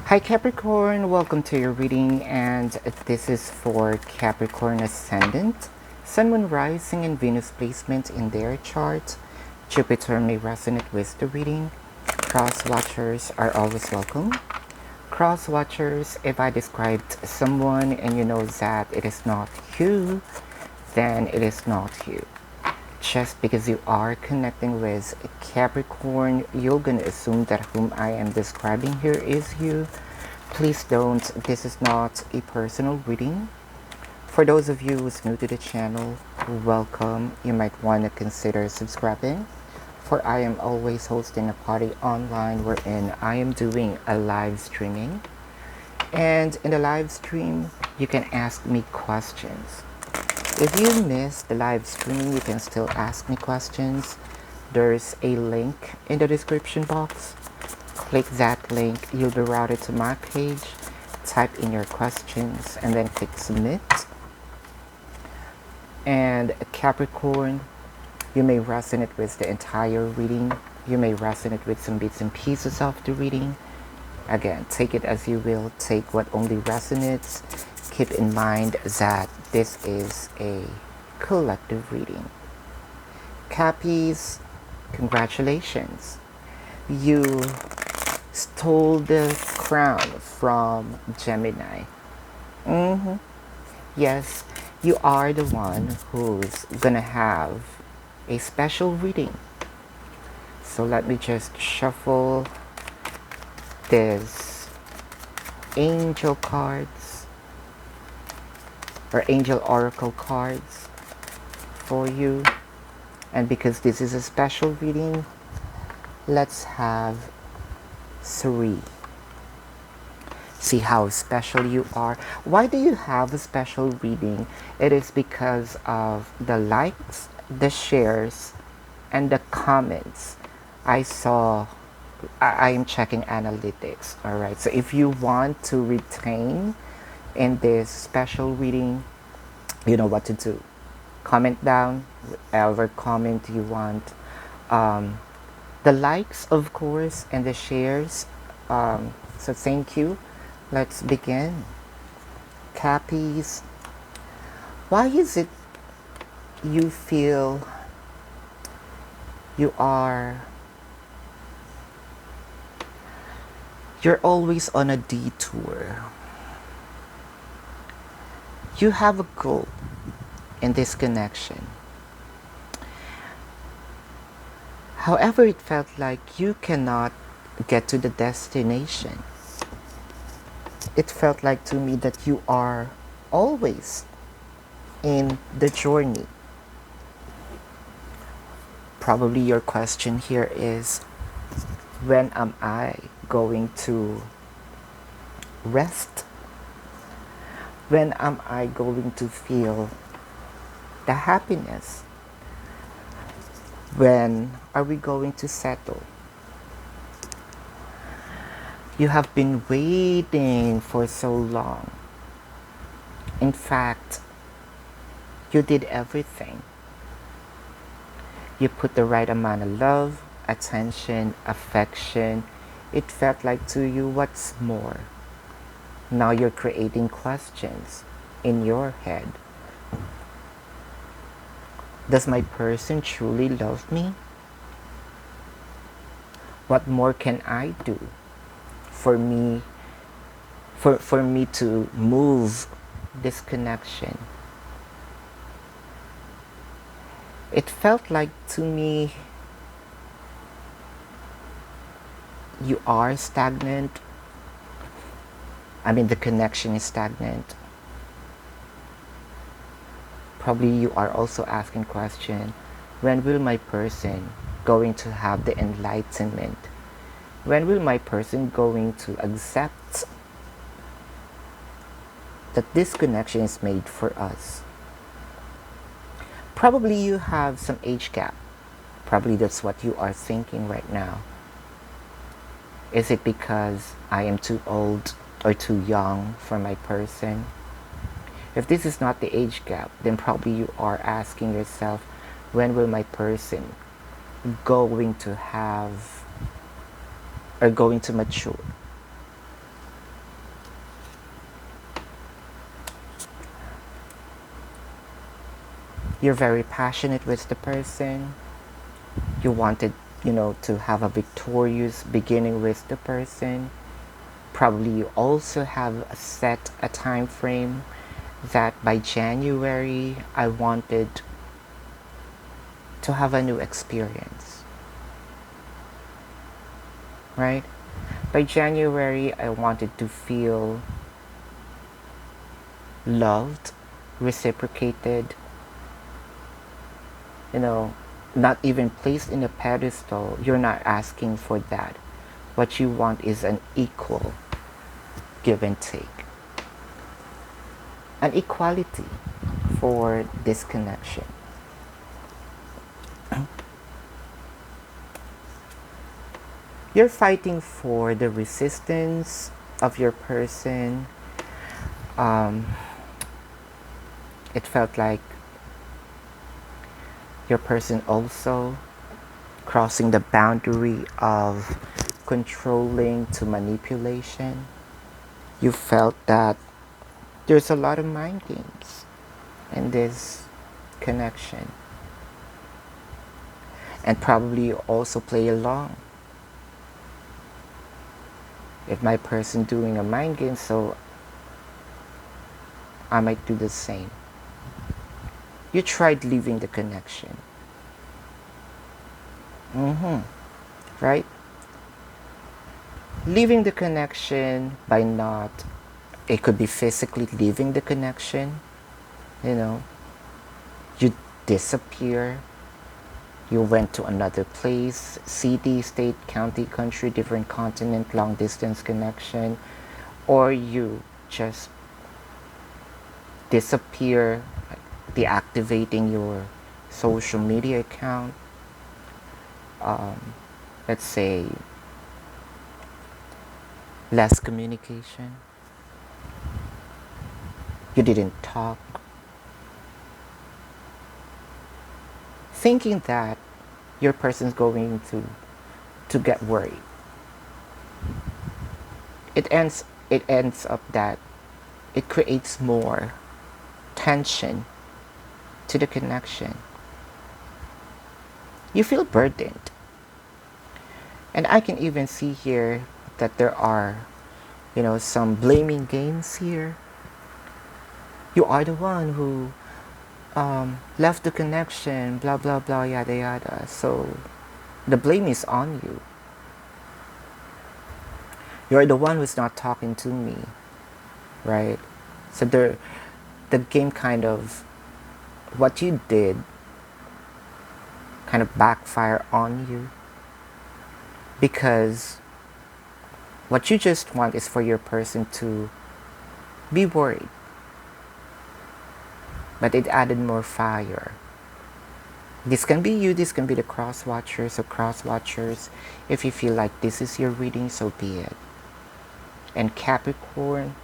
Hi Capricorn, welcome to your reading, and this is for Capricorn Ascendant, Sun, Moon, Rising, and Venus placement in their chart. Jupiter may resonate with the reading. Cross watchers are always welcome. Cross watchers, if I described someone and you know that it is not you, then it is not you. Just because you are connecting with Capricorn, you're gonna assume that whom I am describing here is you. Please don't, this is not a personal reading. For those of you who's new to the channel, welcome. You might want to consider subscribing, for I am always hosting a party online wherein I am doing a live streaming. And in the live stream, you can ask me questions. If you missed the live stream, you can still ask me questions. There's a link in the description box. Click that link, you'll be routed to my page. Type in your questions and then click submit. And Capricorn, you may resonate with the entire reading. You may resonate with some bits and pieces of the reading. Again, take it as you will. Take what only resonates. Keep in mind that this is a collective reading. Cappies, congratulations. You stole the crown from Gemini. Yes, you are the one who's gonna have a special reading. So let me just shuffle this angel cards or angel oracle cards for you. And because this is a special reading, let's have 3. See how special you are. Why do you have a special reading? It is because of the likes, the shares, and the comments. I am checking analytics. All right. So if you want to retain in this special reading, you know what to do. Comment down whatever comment you want. The likes, of course, and the shares. So thank you. Let's begin. Cappies, why is it you feel you're always on a detour? You have a goal in this connection. However, it felt like you cannot get to the destination. It felt like to me that you are always in the journey. Probably your question here is, when am I going to rest? When am I going to feel the happiness? When are we going to settle? You have been waiting for so long. In fact, you did everything. You put the right amount of love, attention, affection. It felt like to you, what's more? Now you're creating questions in your head. Does my person truly love me? What more can I do for me to move this connection? It felt like to me you are stagnant. I mean, the connection is stagnant. Probably you are also asking question, when will my person going to have the enlightenment? When will my person going to accept that this connection is made for us? Probably you have some age gap. Probably that's what you are thinking right now. Is it because I am too old or too young for my person? If this is not the age gap, then probably you are asking yourself, when will my person going to have are going to mature? You're very passionate with the person. You wanted, to have a victorious beginning with the person. Probably you also have set a time frame that by January I wanted to have a new experience, right? By January I wanted to feel loved, reciprocated, you know, not even placed in a pedestal. You're not asking for that. What you want is an equal give and take, an equality for this connection. You're fighting for the resistance of your person. Um, it felt like your person also crossing the boundary of controlling to manipulation. You felt that there's a lot of mind games in this connection. And probably you also play along. If my person doing a mind game, so I might do the same. You tried leaving the connection. Right? Leaving the connection by not, it could be physically leaving the connection, you disappear, you went to another place, city, state, county, country, different continent, long distance connection, or you just disappear, deactivating your social media account. Let's say less communication. You didn't talk. Thinking that your person's going to get worried. It ends up that it creates more tension to the connection. You feel burdened. And I can even see here that there are, some blaming games here. You are the one who left the connection, blah, blah, blah, yada, yada. So the blame is on you. You're the one who's not talking to me, right? So the game kind of, what you did kind of backfire on you, because what you just want is for your person to be worried, but it added more fire. This can be you, this can be the cross watchers or cross watchers. If you feel like this is your reading, so be it. And Capricorn,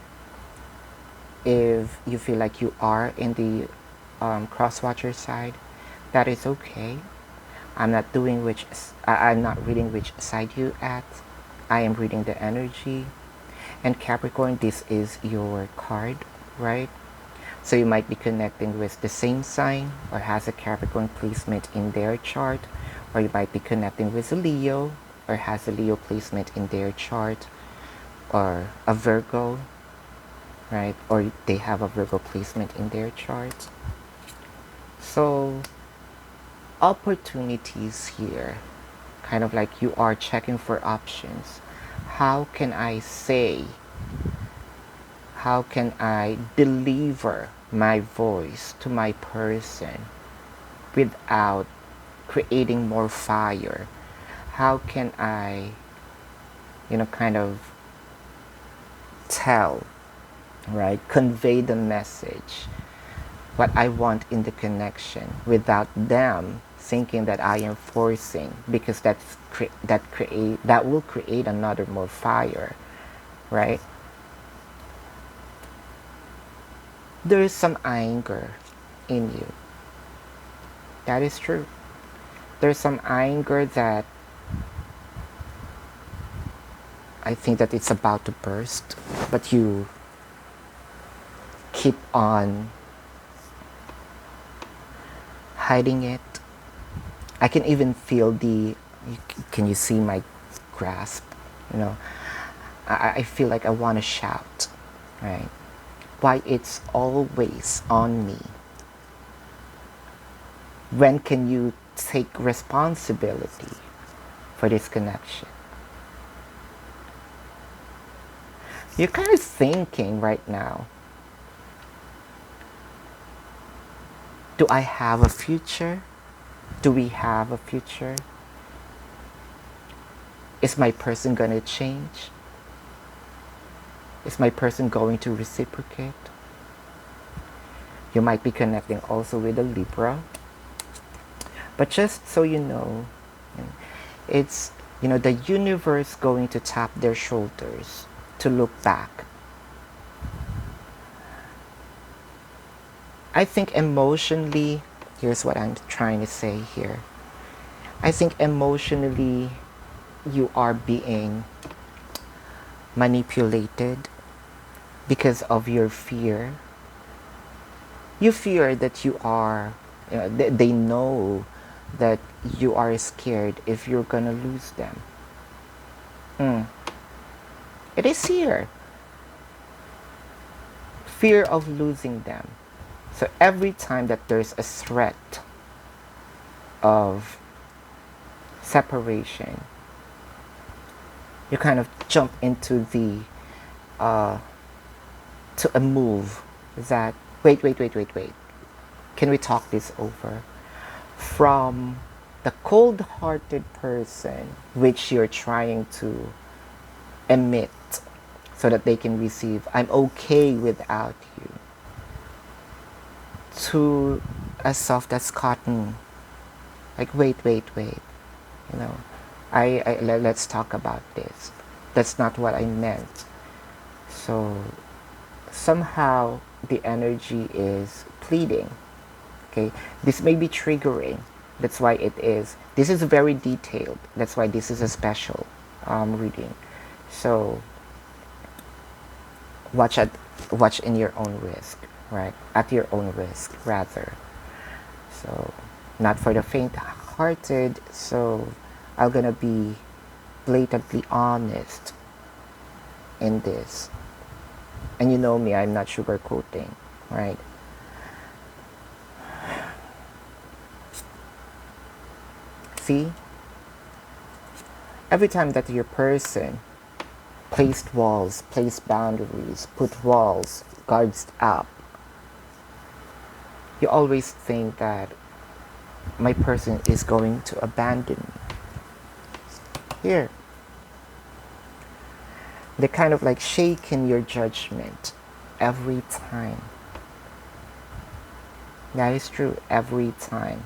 if you feel like you are in the cross watcher side, that is okay. I'm not reading which side you at. I am reading the energy. And Capricorn, this is your card, right? So you might be connecting with the same sign or has a Capricorn placement in their chart, or you might be connecting with a Leo or has a Leo placement in their chart, or a Virgo, right? Or they have a Virgo placement in their chart. So opportunities here, kind of like you are checking for options. How can I deliver my voice to my person without creating more fire? How can I, kind of tell, right? Convey the message, what I want in the connection without them thinking that I am forcing, because that will create another more fire, right? There is some anger in you. That is true. There's some anger that I think that it's about to burst, but you keep on hiding it. I can even feel can you see my grasp? You know, I feel like I want to shout, right? Why it's always on me? When can you take responsibility for this connection? You're kind of thinking right now, do I have a future? Do we have a future? Is my person going to change? Is my person going to reciprocate? You might be connecting also with a Libra. But just so you know, it's, the universe going to tap their shoulders to look back. I think emotionally, here's what I'm trying to say here. I think emotionally, you are being manipulated because of your fear. You fear that you are, they know that you are scared if you're gonna lose them. It is here. Fear of losing them. So every time that there's a threat of separation, you kind of jump into to a move that, wait. Can we talk this over? From the cold-hearted person, which you're trying to emit so that they can receive, I'm okay without you, to as soft as cotton, like wait, let's talk about this. That's not what I meant. So somehow the energy is pleading. Okay, this may be triggering. That's why it is. This is very detailed. That's why this is a special reading. So watch in your own risk, right? At your own risk, rather. So not for the faint-hearted. So I'm gonna be blatantly honest in this. And you know me, I'm not sugarcoating, right? See? Every time that your person placed walls, placed boundaries, put walls, guards up, you always think that my person is going to abandon me. Here. They kind of like shaking your judgment every time. That is true, every time.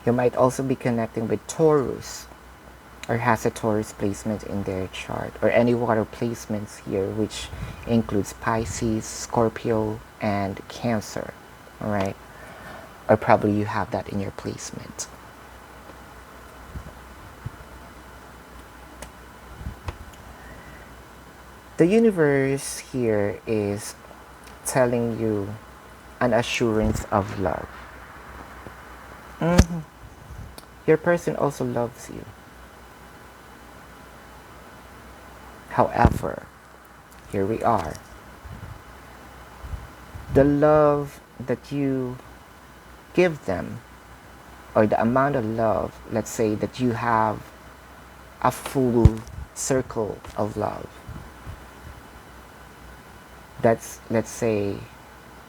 You might also be connecting with Taurus, or has a Taurus placement in their chart, or any water placements here, which includes Pisces, Scorpio, and Cancer. All right, or probably you have that in your placement. The universe here is telling you an assurance of love. Your person also loves you. However, here we are. The love that you give them, or the amount of love, let's say that you have a full circle of love. That's, let's say,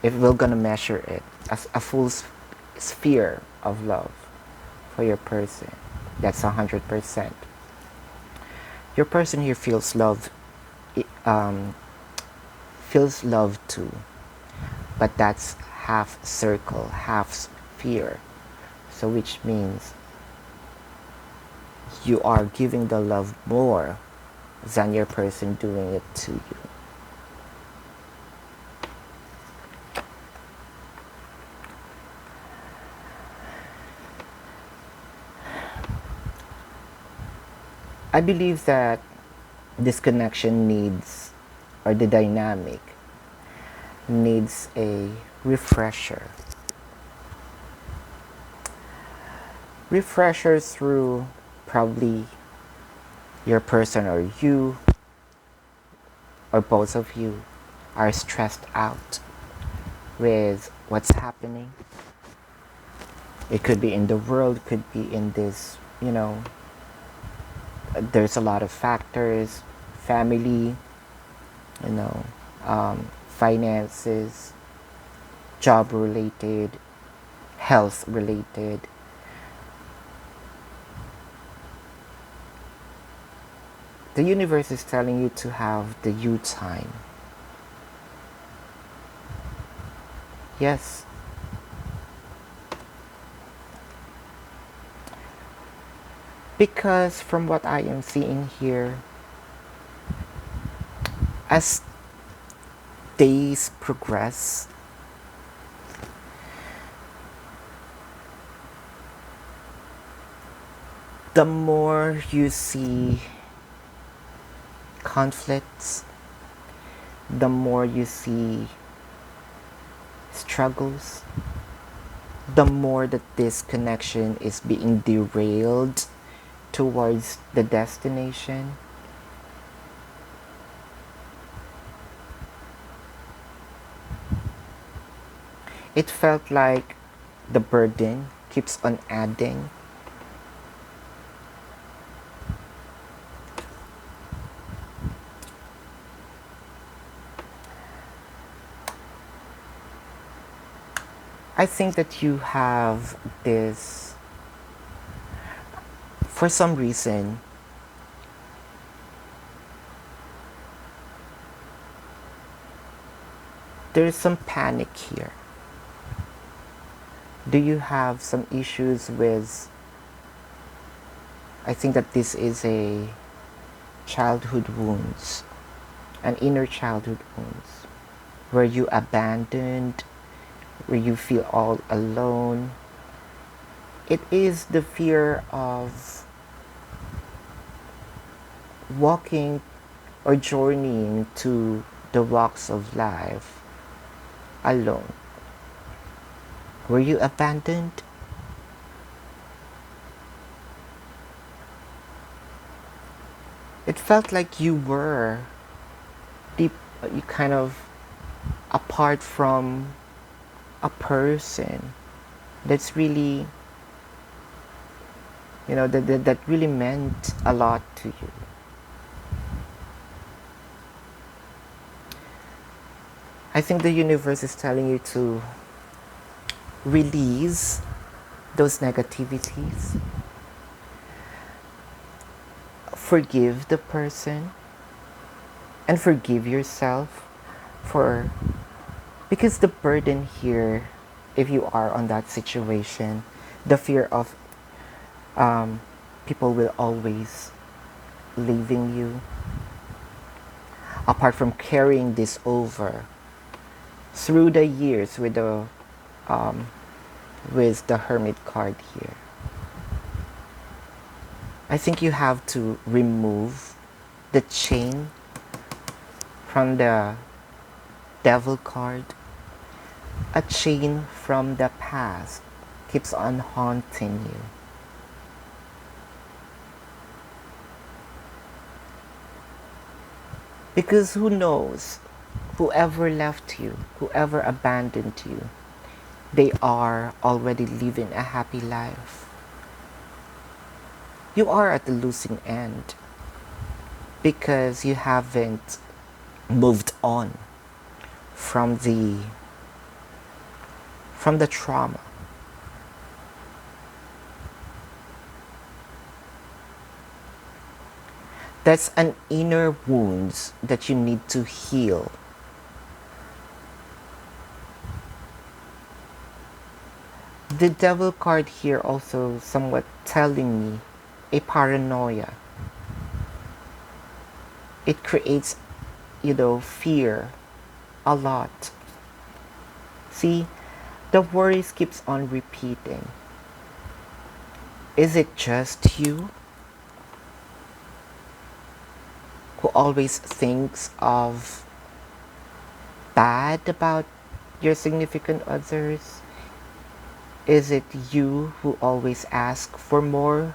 if we're gonna measure it as a full sphere of love for your person, that's 100%. Your person here feels love, feels love too, but that's half circle, half sphere. So which means you are giving the love more than your person doing it to you. I believe that this connection needs, or the dynamic needs a refresher. refresher through probably your person, or you, or both of you are stressed out with what's happening. It could be in the world, could be in this, there's a lot of factors, family, you know, finances, job related, health related. The universe is telling you to have the you time. Yes. Because from what I am seeing here, as days progress, the more you see conflicts, the more you see struggles, the more that this connection is being derailed towards the destination. It felt like the burden keeps on adding. I think that you have this, for some reason, there's some panic here. Do you have some issues with, I think that this is a childhood wounds, an inner childhood wounds, where you abandoned, where you feel all alone. It is the fear of walking or journeying to the walks of life alone. Were you abandoned? It felt like you were deep, you kind of apart from a person that's really, that really meant a lot to you. I think the universe is telling you to release those negativities, forgive the person, and forgive yourself for, because the burden here, if you are on that situation, the fear of people will always leaving you, apart from carrying this over through the years with the Hermit card here. I think you have to remove the chain from the Devil card. A chain from the past keeps on haunting you. Because who knows, whoever left you, whoever abandoned you, they are already living a happy life. You are at the losing end because you haven't moved on from the trauma. That's an inner wounds that you need to heal. The Devil card here also somewhat telling me a paranoia. It creates, fear a lot. See, the worries keeps on repeating. Is it just you who always thinks of bad about your significant others? Is it you who always ask for more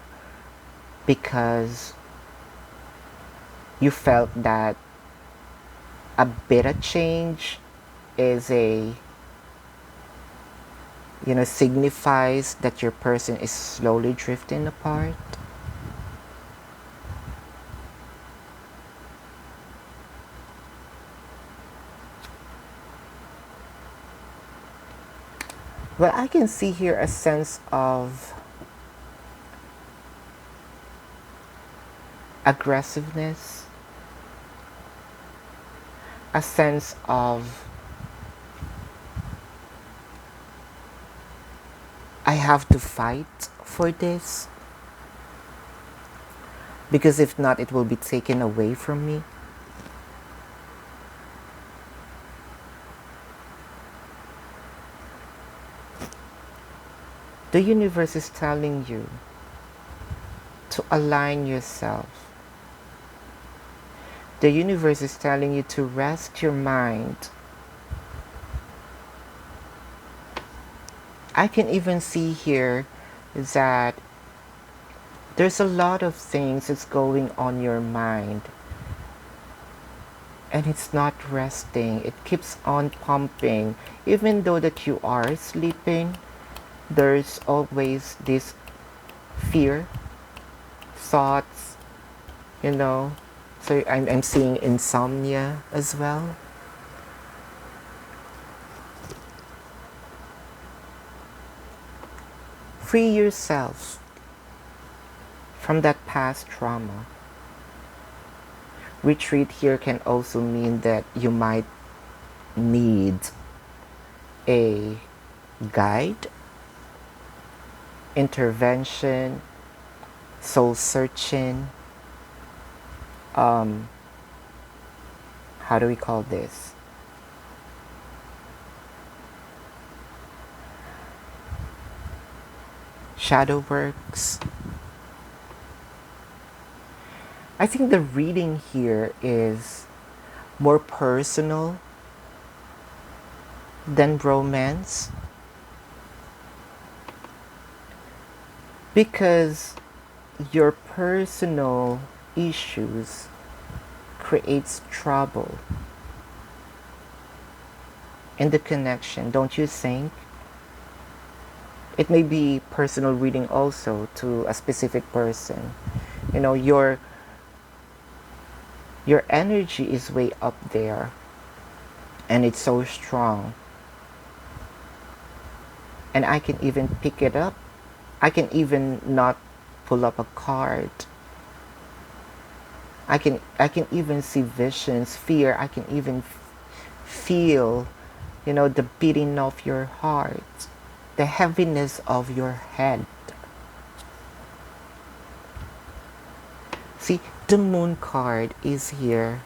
because you felt that a bit of change is signifies that your person is slowly drifting apart? Well, I can see here a sense of aggressiveness, a sense of I have to fight for this because if not, it will be taken away from me. The universe is telling you to align yourself. The universe is telling you to rest your mind. I can even see here that there's a lot of things that's going on your mind and it's not resting. It keeps on pumping. Even though that you are sleeping, there's always this fear, thoughts, you know. So I'm seeing insomnia as well. Free yourself from that past trauma. Retreat here can also mean that you might need a guide, intervention, soul searching. How do we call this? Shadow works. I think the reading here is more personal than romance, because your personal issues creates trouble in the connection, don't you think? It may be personal reading also to a specific person. You know, your energy is way up there and it's so strong. And I can even pick it up. I can even not pull up a card. I can even see visions, fear. I can even feel, the beating of your heart, the heaviness of your head. See, the moon card is here.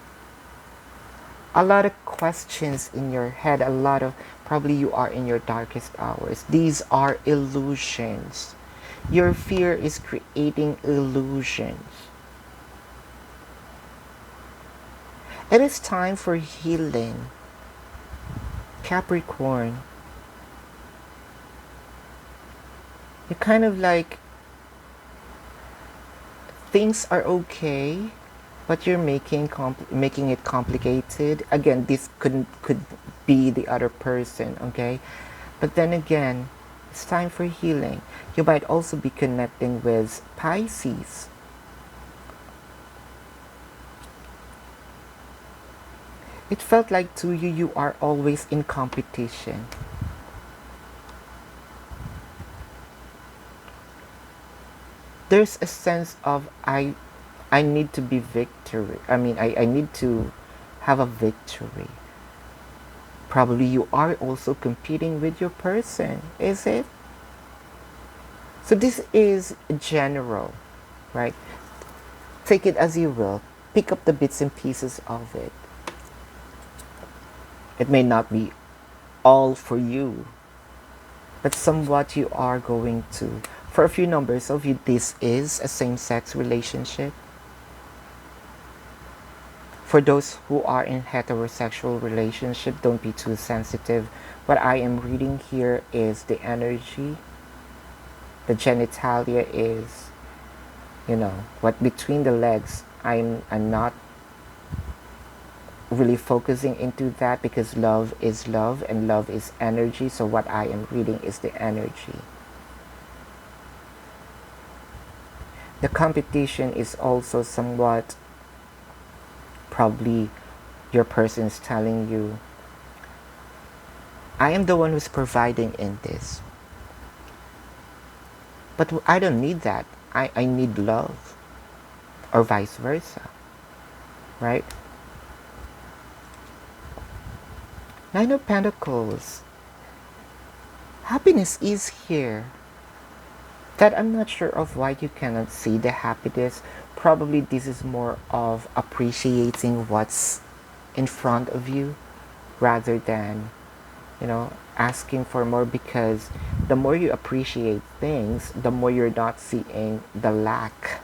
A lot of questions in your head, a lot of, probably you are in your darkest hours. These are illusions. Your fear is creating illusions. It is time for healing. Capricorn. You're kind of like, things are okay, but you're making it complicated. Again, this could be the other person, okay? But then again, it's time for healing. You might also be connecting with Pisces. It felt like to you, you are always in competition. There's a sense of I need to be victory. I mean, I need to have a victory. Probably you are also competing with your person, is it? So this is general, right? Take it as you will. Pick up the bits and pieces of it. It may not be all for you, but somewhat you are going to. For a few numbers of you, this is a same-sex relationship. For those who are in heterosexual relationship, don't be too sensitive. What I am reading here is the energy The genitalia is, what between the legs. I'm not really focusing into that because love is love and love is energy. So what I am reading is the energy. The competition is also somewhat, probably your person is telling you, I am the one who's providing in this. But I don't need that. I need love. Or vice versa. Right? Nine of Pentacles. Happiness is here. That I'm not sure of why you cannot see the happiness. Probably this is more of appreciating what's in front of you rather than, asking for more, because the more you appreciate things, the more you're not seeing the lack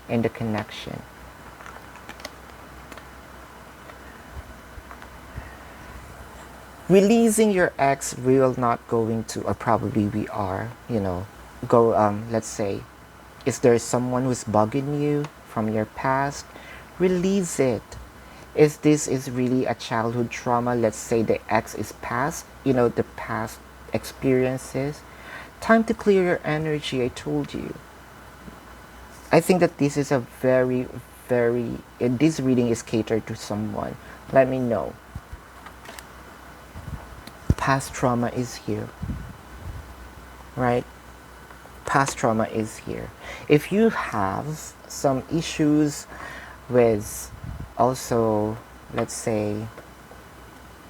in the connection. Releasing your ex, we will not going to, or probably we are, let's say, is there someone who's bugging you from your past? Release it. Is this is really a childhood trauma? Let's say the ex is past, the past experiences. Time to clear your energy, I told you. I think that this is a very, very, this reading is catered to someone. Let me know. Past trauma is here, right? Past trauma is here. If you have some issues with also, let's say,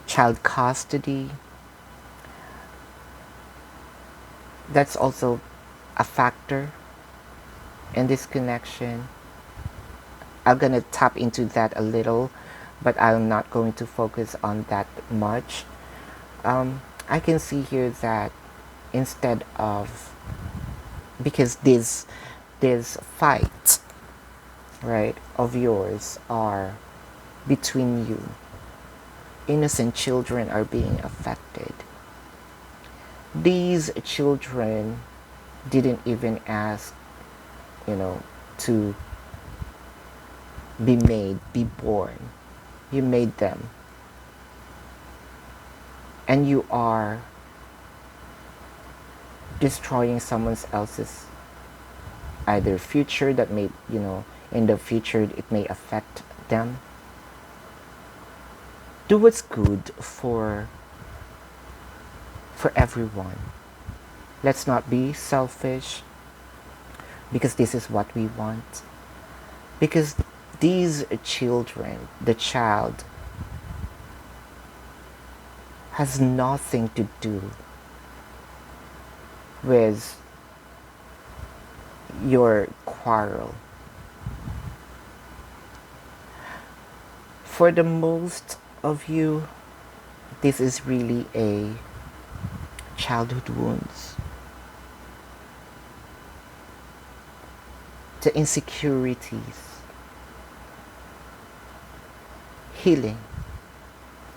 child custody, that's also a factor in this connection. I'm gonna tap into that a little, but I'm not going to focus on that much. I can see here that instead of, because this fight, right, of yours are between you, innocent children are being affected. These children didn't even ask, to be born. You made them. And you are destroying someone else's either future that may, in the future it may affect them. Do what's good for everyone. Let's not be selfish, because this is what we want. Because these children, the child, has nothing to do with your quarrel. For the most of you, this is really a childhood wounds. The insecurities. Healing.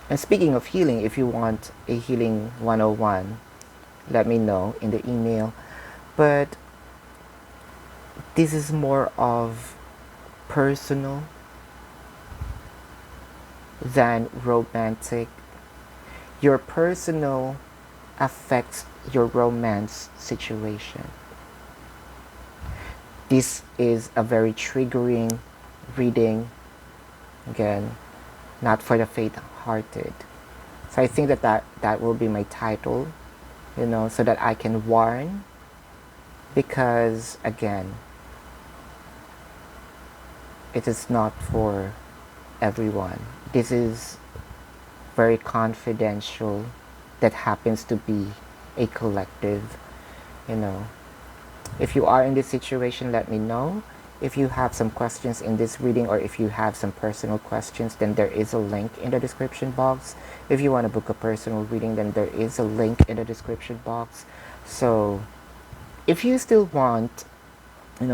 And speaking of healing, if you want a healing 101, let me know in the email. But this is more of personal than romantic. Your personal affects your romance situation. This is a very triggering reading. Again, not for the faint-hearted. So I think that will be my title, so that I can warn. Because again, it is not for everyone. This is very confidential, that happens to be a collective, If you are in this situation, let me know. If you have some questions in this reading, or if you have some personal questions, then there is a link in the description box. If you want to book a personal reading, then there is a link in the description box. So if you still want,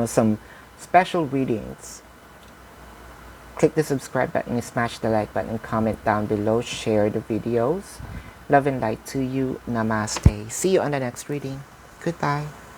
some special readings, click the subscribe button, smash the like button, comment down below, share the videos. Love and light to you. Namaste. See you on the next reading. Goodbye.